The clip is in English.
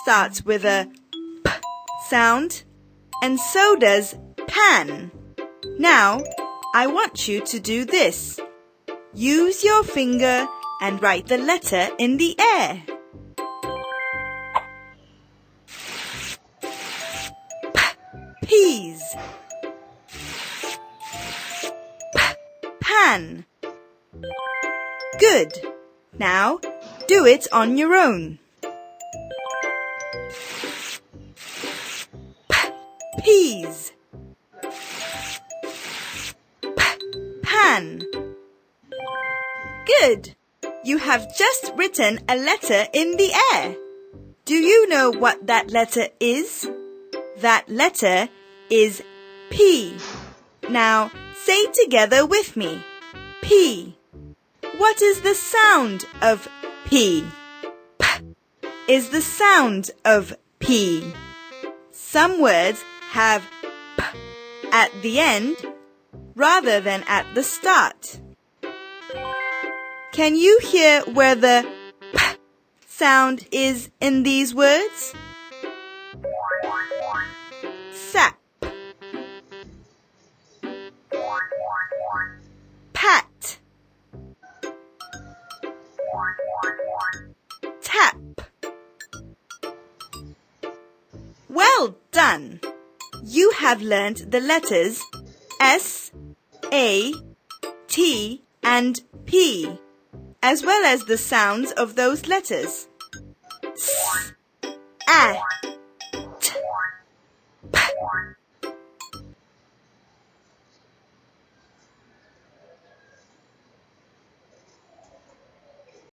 starts with a P sound, and so does pan. Now, I want you to do this. Use your finger and write the letter in the air. Peas. Pan. Good. Now, do it on your own. Peas. Pan. Good. You have just written a letter in the air. Do you know what that letter is? That letter is P. Now, say together with me. P. What is the sound of P? P is the sound of P. Some words have P at the end rather than at the start. Can you hear where the P sound is in these words? Sap, pat, tap. Well done! You have learned the letters S, A, T, and P, as well as the sounds of those letters. S, A,